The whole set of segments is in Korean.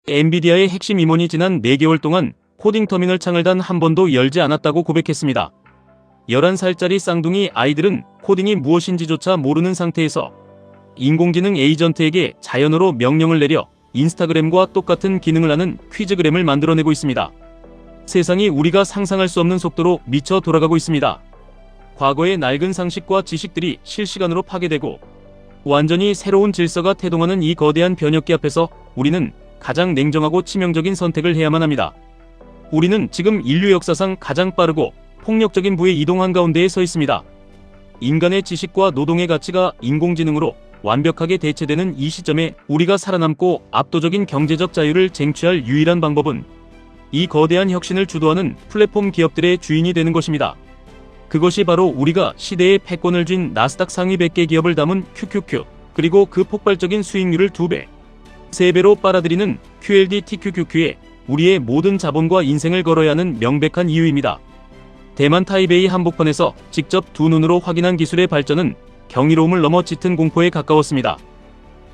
엔비디아의 핵심 임원이 지난 4개월 동안 코딩 터미널 창을 단 한 번도 열지 않았다고 고백했습니다. 11살짜리 쌍둥이 아이들은 코딩이 무엇인지조차 모르는 상태에서 인공지능 에이전트에게 자연어로 명령을 내려 인스타그램과 똑같은 기능을 하는 퀴즈그램을 만들어내고 있습니다. 세상이 우리가 상상할 수 없는 속도로 미쳐 돌아가고 있습니다. 과거의 낡은 상식과 지식들이 실시간으로 파괴되고 완전히 새로운 질서가 태동하는 이 거대한 변혁기 앞에서 우리는 가장 냉정하고 치명적인 선택을 해야만 합니다. 우리는 지금 인류 역사상 가장 빠르고 폭력적인 부의 이동 한가운데에 서 있습니다. 인간의 지식과 노동의 가치가 인공지능으로 완벽하게 대체되는 이 시점에 우리가 살아남고 압도적인 경제적 자유를 쟁취할 유일한 방법은 이 거대한 혁신을 주도하는 플랫폼 기업들의 주인이 되는 것입니다. 그것이 바로 우리가 시대의 패권을 쥔 나스닥 상위 100개 기업을 담은 QQQ, 그리고 그 폭발적인 수익률을 2배, 3배로 빨아들이는 QLD TQQQ에 우리의 모든 자본과 인생을 걸어야 하는 명백한 이유입니다. 대만 타이베이 한복판에서 직접 두 눈으로 확인한 기술의 발전은 경이로움을 넘어 짙은 공포에 가까웠습니다.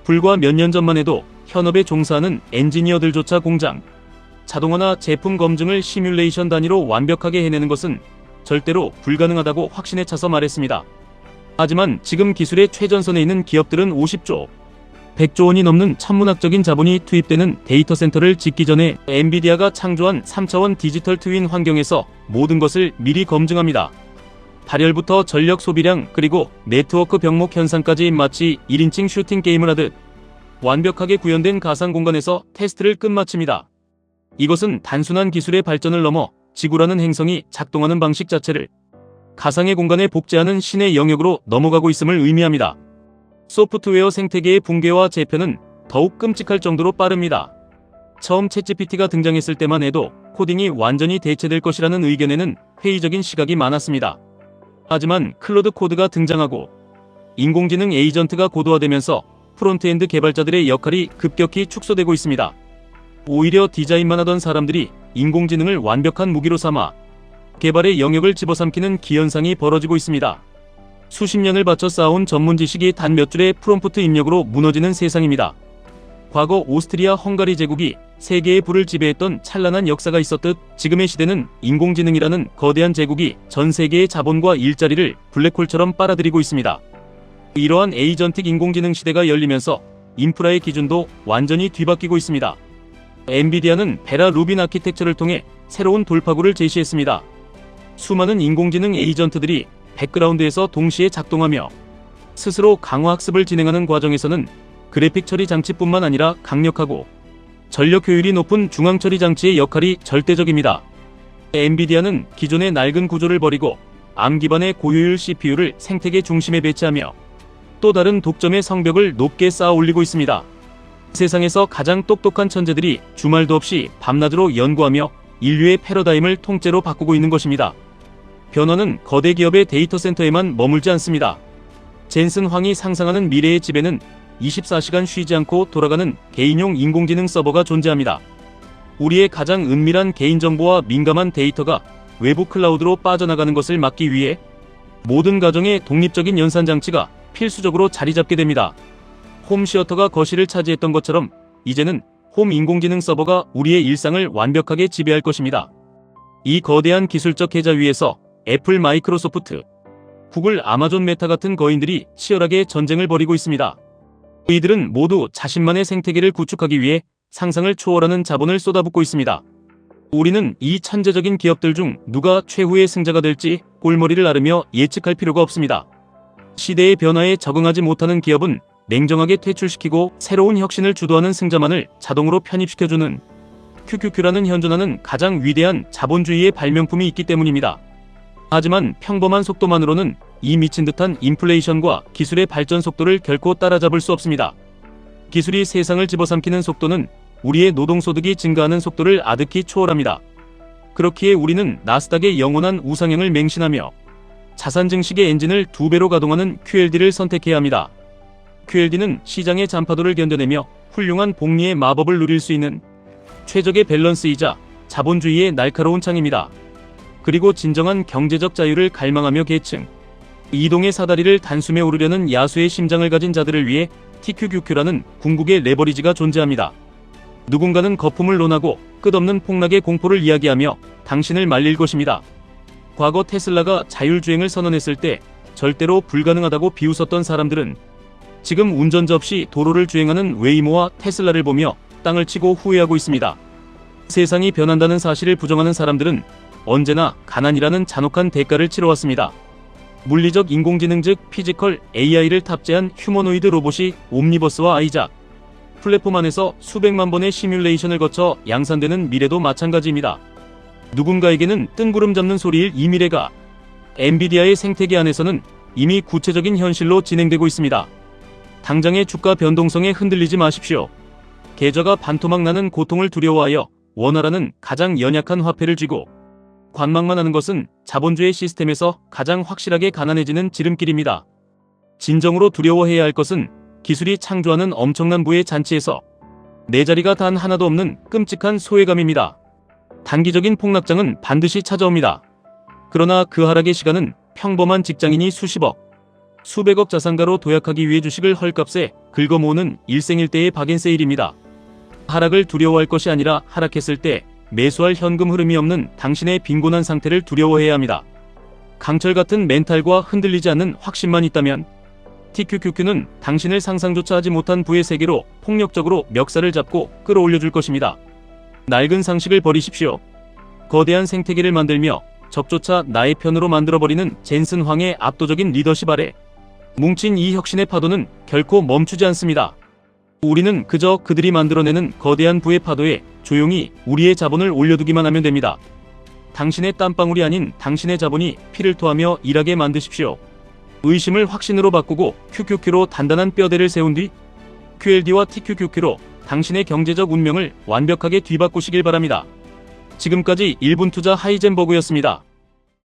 불과 몇 년 전만 해도 현업에 종사하는 엔지니어들조차 공장, 자동화나 제품 검증을 시뮬레이션 단위로 완벽하게 해내는 것은 절대로 불가능하다고 확신에 차서 말했습니다. 하지만 지금 기술의 최전선에 있는 기업들은 50조, 100조 원이 넘는 천문학적인 자본이 투입되는 데이터 센터를 짓기 전에 엔비디아가 창조한 3차원 디지털 트윈 환경에서 모든 것을 미리 검증합니다. 발열부터 전력 소비량, 그리고 네트워크 병목 현상까지 마치 1인칭 슈팅 게임을 하듯 완벽하게 구현된 가상 공간에서 테스트를 끝마칩니다. 이것은 단순한 기술의 발전을 넘어 지구라는 행성이 작동하는 방식 자체를 가상의 공간에 복제하는 신의 영역으로 넘어가고 있음을 의미합니다. 소프트웨어 생태계의 붕괴와 재편은 더욱 끔찍할 정도로 빠릅니다. 처음 챗GPT가 등장했을 때만 해도 코딩이 완전히 대체될 것이라는 의견에는 회의적인 시각이 많았습니다. 하지만 클로드 코드가 등장하고 인공지능 에이전트가 고도화되면서 프론트엔드 개발자들의 역할이 급격히 축소되고 있습니다. 오히려 디자인만 하던 사람들이 인공지능을 완벽한 무기로 삼아 개발의 영역을 집어삼키는 기현상이 벌어지고 있습니다. 수십 년을 바쳐 쌓아온 전문 지식이 단 몇 줄의 프롬프트 입력으로 무너지는 세상입니다. 과거 오스트리아 헝가리 제국이 세계의 불을 지배했던 찬란한 역사가 있었듯 지금의 시대는 인공지능이라는 거대한 제국이 전 세계의 자본과 일자리를 블랙홀처럼 빨아들이고 있습니다. 이러한 에이전틱 인공지능 시대가 열리면서 인프라의 기준도 완전히 뒤바뀌고 있습니다. 엔비디아는 베라 루빈 아키텍처를 통해 새로운 돌파구를 제시했습니다. 수많은 인공지능 에이전트들이 백그라운드에서 동시에 작동하며 스스로 강화학습을 진행하는 과정에서는 그래픽 처리 장치뿐만 아니라 강력하고 전력 효율이 높은 중앙 처리 장치의 역할이 절대적입니다. 엔비디아는 기존의 낡은 구조를 버리고 ARM 기반의 고효율 CPU를 생태계 중심에 배치하며 또 다른 독점의 성벽을 높게 쌓아 올리고 있습니다. 세상에서 가장 똑똑한 천재들이 주말도 없이 밤낮으로 연구하며 인류의 패러다임을 통째로 바꾸고 있는 것입니다. 변화는 거대 기업의 데이터 센터에만 머물지 않습니다. 젠슨 황이 상상하는 미래의 집에는 24시간 쉬지 않고 돌아가는 개인용 인공지능 서버가 존재합니다. 우리의 가장 은밀한 개인정보와 민감한 데이터가 외부 클라우드로 빠져나가는 것을 막기 위해 모든 가정의 독립적인 연산장치가 필수적으로 자리 잡게 됩니다. 홈시어터가 거실을 차지했던 것처럼 이제는 홈 인공지능 서버가 우리의 일상을 완벽하게 지배할 것입니다. 이 거대한 기술적 계좌 위에서 애플, 마이크로소프트, 구글, 아마존, 메타 같은 거인들이 치열하게 전쟁을 벌이고 있습니다. 이들은 모두 자신만의 생태계를 구축하기 위해 상상을 초월하는 자본을 쏟아붓고 있습니다. 우리는 이 천재적인 기업들 중 누가 최후의 승자가 될지 골머리를 앓으며 예측할 필요가 없습니다. 시대의 변화에 적응하지 못하는 기업은 냉정하게 퇴출시키고 새로운 혁신을 주도하는 승자만을 자동으로 편입시켜주는 QQQ라는 현존하는 가장 위대한 자본주의의 발명품이 있기 때문입니다. 하지만 평범한 속도만으로는 이 미친 듯한 인플레이션과 기술의 발전 속도를 결코 따라잡을 수 없습니다. 기술이 세상을 집어삼키는 속도는 우리의 노동소득이 증가하는 속도를 아득히 초월합니다. 그렇기에 우리는 나스닥의 영원한 우상향을 맹신하며 자산 증식의 엔진을 2배로 가동하는 QLD를 선택해야 합니다. QLD는 시장의 잔파도를 견뎌내며 훌륭한 복리의 마법을 누릴 수 있는 최적의 밸런스이자 자본주의의 날카로운 창입니다. 그리고 진정한 경제적 자유를 갈망하며 계층 이동의 사다리를 단숨에 오르려는 야수의 심장을 가진 자들을 위해 TQQQ라는 궁극의 레버리지가 존재합니다. 누군가는 거품을 논하고 끝없는 폭락의 공포를 이야기하며 당신을 말릴 것입니다. 과거 테슬라가 자율주행을 선언했을 때 절대로 불가능하다고 비웃었던 사람들은 지금 운전자 없이 도로를 주행하는 웨이모와 테슬라를 보며 땅을 치고 후회하고 있습니다. 세상이 변한다는 사실을 부정하는 사람들은 언제나 가난이라는 잔혹한 대가를 치러왔습니다. 물리적 인공지능 즉 피지컬 AI를 탑재한 휴머노이드 로봇이 옴니버스와 아이작, 플랫폼 안에서 수백만 번의 시뮬레이션을 거쳐 양산되는 미래도 마찬가지입니다. 누군가에게는 뜬구름 잡는 소리일 이 미래가 엔비디아의 생태계 안에서는 이미 구체적인 현실로 진행되고 있습니다. 당장의 주가 변동성에 흔들리지 마십시오. 계좌가 반토막 나는 고통을 두려워하여 원화라는 가장 연약한 화폐를 쥐고 관망만 하는 것은 자본주의 시스템에서 가장 확실하게 가난해지는 지름길입니다. 진정으로 두려워해야 할 것은 기술이 창조하는 엄청난 부의 잔치에서 내 자리가 단 하나도 없는 끔찍한 소외감입니다. 단기적인 폭락장은 반드시 찾아옵니다. 그러나 그 하락의 시간은 평범한 직장인이 수십억, 수백억 자산가로 도약하기 위해 주식을 헐값에 긁어모으는 일생일대의 박앤세일입니다. 하락을 두려워할 것이 아니라 하락했을 때 매수할 현금 흐름이 없는 당신의 빈곤한 상태를 두려워해야 합니다. 강철 같은 멘탈과 흔들리지 않는 확신만 있다면 TQQQ는 당신을 상상조차 하지 못한 부의 세계로 폭력적으로 멱살을 잡고 끌어올려줄 것입니다. 낡은 상식을 버리십시오. 거대한 생태계를 만들며 적조차 나의 편으로 만들어버리는 젠슨 황의 압도적인 리더십 아래 뭉친 이 혁신의 파도는 결코 멈추지 않습니다. 우리는 그저 그들이 만들어내는 거대한 부의 파도에 조용히 우리의 자본을 올려두기만 하면 됩니다. 당신의 땀방울이 아닌 당신의 자본이 피를 토하며 일하게 만드십시오. 의심을 확신으로 바꾸고 QQQ로 단단한 뼈대를 세운 뒤 QLD와 TQQQ로 당신의 경제적 운명을 완벽하게 뒤바꾸시길 바랍니다. 지금까지 1분 투자 하이젠버그였습니다.